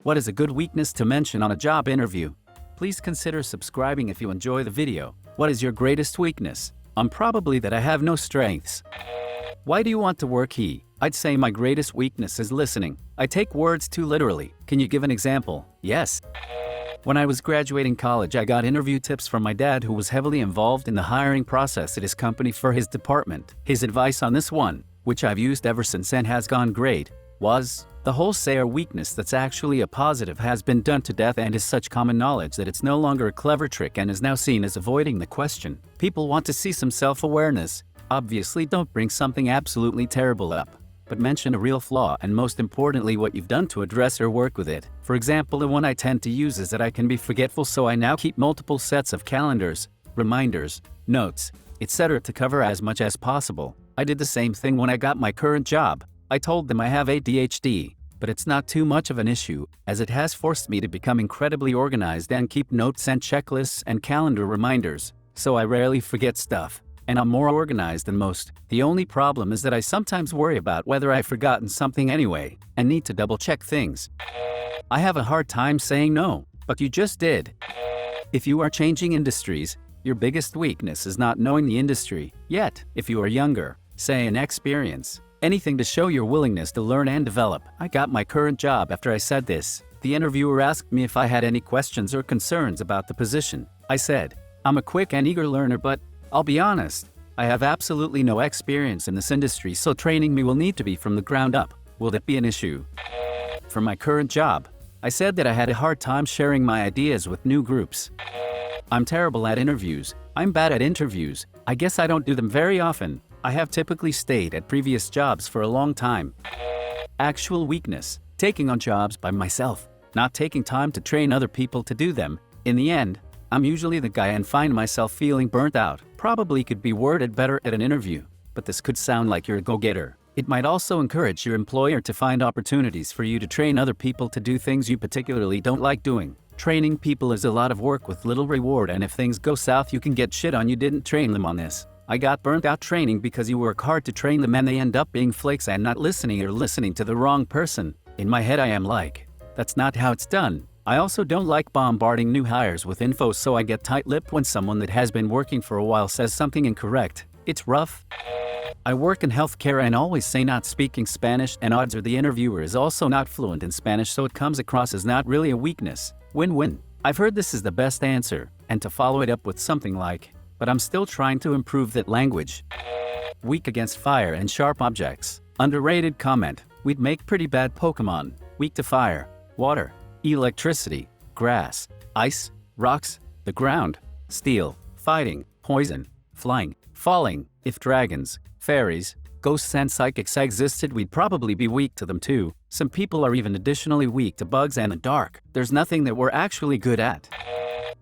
What is a good weakness to mention on a job interview? Please consider subscribing if you enjoy the video. What is your greatest weakness? Probably that I have no strengths. Why do you want to work here? I'd say my greatest weakness is listening. I take words too literally. Can you give an example? Yes. When I was graduating college, I got interview tips from my dad, who was heavily involved in the hiring process at his company for his department. His advice on this one, which I've used ever since and has gone great, was, the whole say weakness that's actually a positive has been done to death and is such common knowledge that it's no longer a clever trick and is now seen as avoiding the question. People want to see some self-awareness. Obviously, don't bring something absolutely terrible up, but mention a real flaw and, most importantly, what you've done to address or work with it. For example, the one I tend to use is that I can be forgetful, so I now keep multiple sets of calendars, reminders, notes, etc. to cover as much as possible. I did the same thing when I got my current job. I told them I have ADHD, but it's not too much of an issue, as it has forced me to become incredibly organized and keep notes and checklists and calendar reminders, so I rarely forget stuff, and I'm more organized than most. The only problem is that I sometimes worry about whether I've forgotten something anyway, and need to double-check things. I have a hard time saying no, but you just did. If you are changing industries, your biggest weakness is not knowing the industry yet. If you are younger, say an experience, anything to show your willingness to learn and develop. I got my current job after I said this. The interviewer asked me if I had any questions or concerns about the position. I said, I'm a quick and eager learner, but I'll be honest, I have absolutely no experience in this industry, so training me will need to be from the ground up. Will that be an issue? For my current job, I said that I had a hard time sharing my ideas with new groups. I'm terrible at interviews. I'm bad at interviews. I guess I don't do them very often. I have typically stayed at previous jobs for a long time. Actual weakness, taking on jobs by myself, not taking time to train other people to do them. In the end, I'm usually the guy and find myself feeling burnt out. Probably could be worded better at an interview, but this could sound like you're a go-getter. It might also encourage your employer to find opportunities for you to train other people to do things you particularly don't like doing. Training people is a lot of work with little reward, and if things go south, you can get shit on you didn't train them on this. I got burnt out training because you work hard to train them and they end up being flakes and not listening or listening to the wrong person. In my head I am like, that's not how it's done. I also don't like bombarding new hires with info, so I get tight-lipped when someone that has been working for a while says something incorrect. It's rough. I work in healthcare and always say not speaking Spanish, and odds are the interviewer is also not fluent in Spanish, so it comes across as not really a weakness. Win-win. I've heard this is the best answer, and to follow it up with something like, but I'm still trying to improve that language. Weak against fire and sharp objects. Underrated comment. We'd make pretty bad Pokemon. Weak to fire, water, electricity, grass, ice, rocks, the ground, steel, fighting, poison, flying, falling. If dragons, fairies, ghosts and psychics existed, we'd probably be weak to them too. Some people are even additionally weak to bugs and the dark. There's nothing that we're actually good at.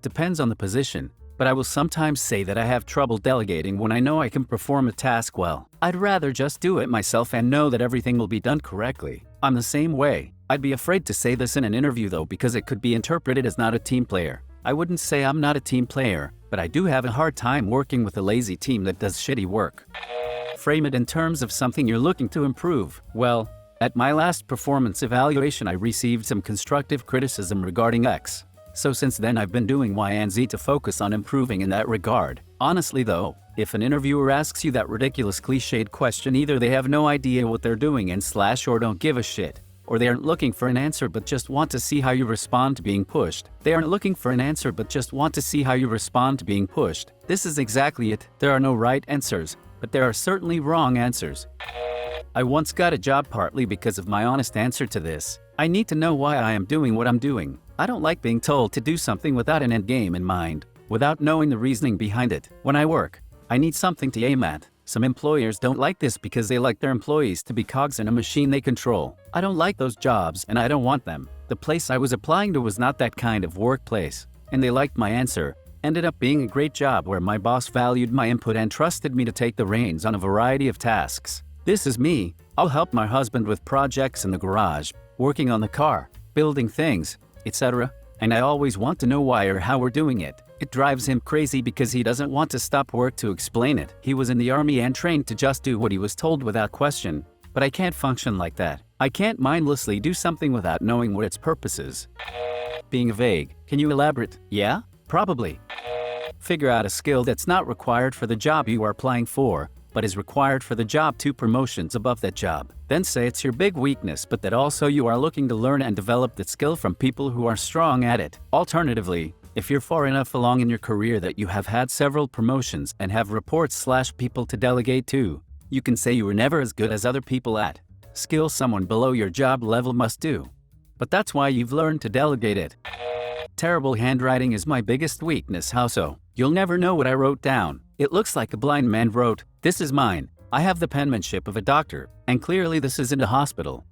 Depends on the position, but I will sometimes say that I have trouble delegating when I know I can perform a task well. I'd rather just do it myself and know that everything will be done correctly. I'm the same way. I'd be afraid to say this in an interview though, because it could be interpreted as not a team player. I wouldn't say I'm not a team player, but I do have a hard time working with a lazy team that does shitty work. Frame it in terms of something you're looking to improve. Well, at my last performance evaluation I received some constructive criticism regarding X. So since then I've been doing Y and Z to focus on improving in that regard. Honestly though, if an interviewer asks you that ridiculous cliched question, either they have no idea what they're doing and / or don't give a shit, or they aren't looking for an answer but just want to see how you respond to being pushed. They aren't looking for an answer but just want to see how you respond to being pushed. This is exactly it. There are no right answers, but there are certainly wrong answers. I once got a job partly because of my honest answer to this. I need to know why I am doing what I'm doing. I don't like being told to do something without an end game in mind, without knowing the reasoning behind it. When I work, I need something to aim at. Some employers don't like this because they like their employees to be cogs in a machine they control. I don't like those jobs and I don't want them. The place I was applying to was not that kind of workplace, and they liked my answer. Ended up being a great job where my boss valued my input and trusted me to take the reins on a variety of tasks. This is me. I'll help my husband with projects in the garage, working on the car, building things, etc. And I always want to know why or how we're doing it. It drives him crazy because he doesn't want to stop work to explain it. He was in the army and trained to just do what he was told without question. But I can't function like that. I can't mindlessly do something without knowing what its purpose is. Being vague. Can you elaborate? Yeah? Probably. Figure out a skill that's not required for the job you are applying for, but is required for the job 2 promotions above that job. Then say it's your big weakness, but that also you are looking to learn and develop that skill from people who are strong at it. Alternatively, if you're far enough along in your career that you have had several promotions and have reports/people to delegate to, you can say you were never as good as other people at skill someone below your job level must do. But that's why you've learned to delegate it. Terrible handwriting is my biggest weakness. How so? You'll never know what I wrote down. It looks like a blind man wrote. This is mine. I have the penmanship of a doctor, and clearly this isn't a hospital.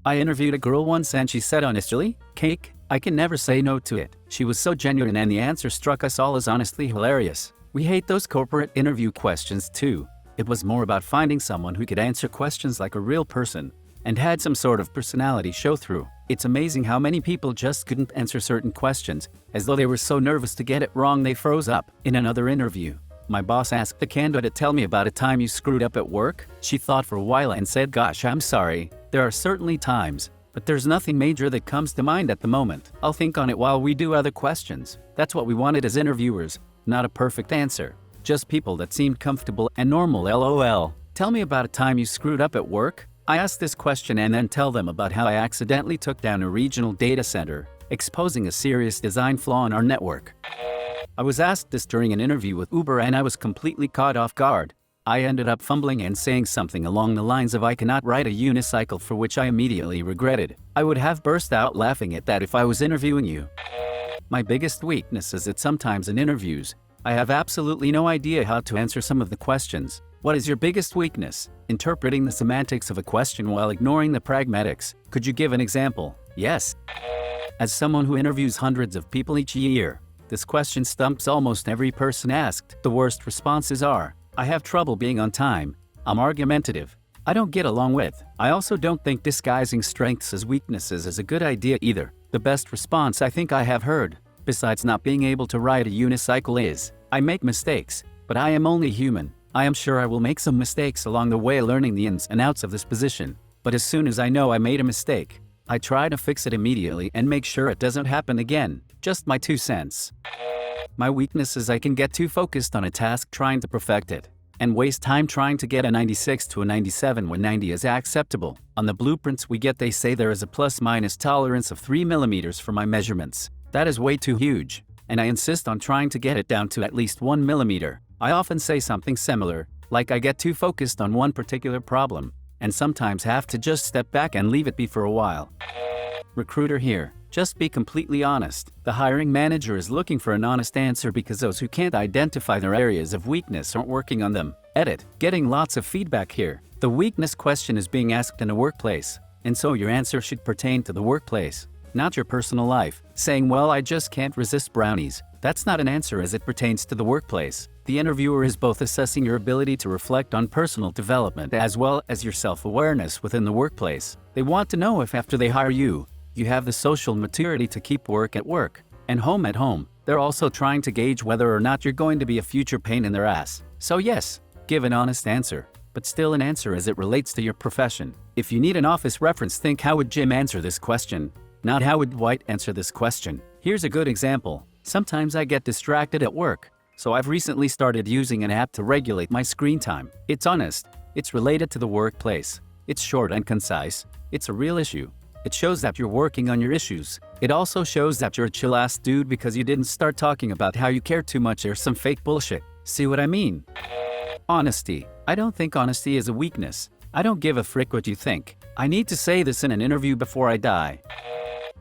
I interviewed a girl once and she said honestly, "Cake, I can never say no to it." She was so genuine and the answer struck us all as honestly hilarious. We hate those corporate interview questions too. It was more about finding someone who could answer questions like a real person and had some sort of personality show through. It's amazing how many people just couldn't answer certain questions, as though they were so nervous to get it wrong they froze up. In another interview, my boss asked the candidate, "Tell me about a time you screwed up at work." She thought for a while and said, "Gosh, I'm sorry. There are certainly times, but there's nothing major that comes to mind at the moment. I'll think on it while we do other questions." That's what we wanted as interviewers, not a perfect answer. Just people that seemed comfortable and normal. LOL. Tell me about a time you screwed up at work. I ask this question and then tell them about how I accidentally took down a regional data center, exposing a serious design flaw in our network. I was asked this during an interview with Uber and I was completely caught off guard. I ended up fumbling and saying something along the lines of "I cannot ride a unicycle," for which I immediately regretted. I would have burst out laughing at that if I was interviewing you. My biggest weakness is that sometimes in interviews, I have absolutely no idea how to answer some of the questions. What is your biggest weakness? Interpreting the semantics of a question while ignoring the pragmatics. Could you give an example? Yes. As someone who interviews hundreds of people each year, this question stumps almost every person asked. The worst responses are, "I have trouble being on time. I'm argumentative. I don't get along with." I also don't think disguising strengths as weaknesses is a good idea either. The best response I think I have heard, besides not being able to ride a unicycle, is, "I make mistakes, but I am only human. I am sure I will make some mistakes along the way learning the ins and outs of this position. But as soon as I know I made a mistake, I try to fix it immediately and make sure it doesn't happen again." Just my 2 cents. My weakness is I can get too focused on a task trying to perfect it, and waste time trying to get a 96 to a 97 when 90 is acceptable. On the blueprints we get they say there is a plus-minus tolerance of 3 millimeters for my measurements. That is way too huge, and I insist on trying to get it down to at least 1 millimeter. I often say something similar, like I get too focused on one particular problem, and sometimes have to just step back and leave it be for a while. Recruiter here. Just be completely honest. The hiring manager is looking for an honest answer because those who can't identify their areas of weakness aren't working on them. Edit. Getting lots of feedback here. The weakness question is being asked in a workplace, and so your answer should pertain to the workplace, not your personal life. Saying, "Well, I just can't resist brownies," that's not an answer as it pertains to the workplace. The interviewer is both assessing your ability to reflect on personal development as well as your self-awareness within the workplace. They want to know if after they hire you, you have the social maturity to keep work at work and home at home. They're also trying to gauge whether or not you're going to be a future pain in their ass. So yes, give an honest answer, but still an answer as it relates to your profession. If you need an office reference, think how would Jim answer this question, not how would Dwight answer this question. Here's a good example. Sometimes I get distracted at work, so I've recently started using an app to regulate my screen time. It's honest, it's related to the workplace, it's short and concise, it's a real issue. It shows that you're working on your issues. It also shows that you're a chill-ass dude because you didn't start talking about how you care too much or some fake bullshit. See what I mean? Honesty. I don't think honesty is a weakness. I don't give a frick what you think. I need to say this in an interview before I die.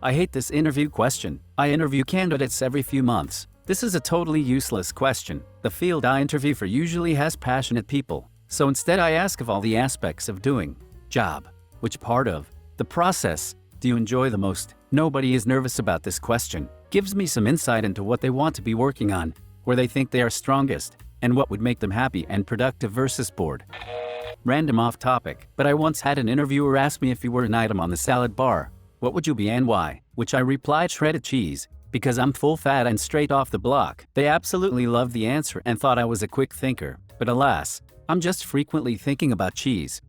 I hate this interview question. I interview candidates every few months. This is a totally useless question. The field I interview for usually has passionate people. So instead I ask of all the aspects of doing job, which part of the process do you enjoy the most? Nobody is nervous about this question. Gives me some insight into what they want to be working on, where they think they are strongest, and what would make them happy and productive versus bored. Random off topic, but I once had an interviewer ask me if you were an item on the salad bar, what would you be and why? Which I replied shredded cheese, because I'm full fat and straight off the block. They absolutely loved the answer and thought I was a quick thinker, but alas, I'm just frequently thinking about cheese.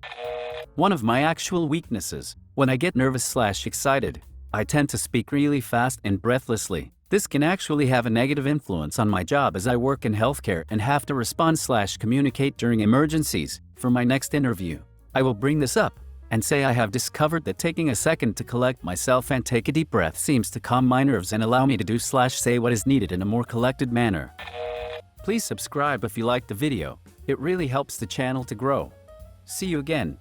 One of my actual weaknesses: when I get nervous/excited, I tend to speak really fast and breathlessly. This can actually have a negative influence on my job as I work in healthcare and have to respond/communicate during emergencies. For my next interview, I will bring this up and say I have discovered that taking a second to collect myself and take a deep breath seems to calm my nerves and allow me to do/say what is needed in a more collected manner. Please subscribe if you liked the video. It really helps the channel to grow. See you again.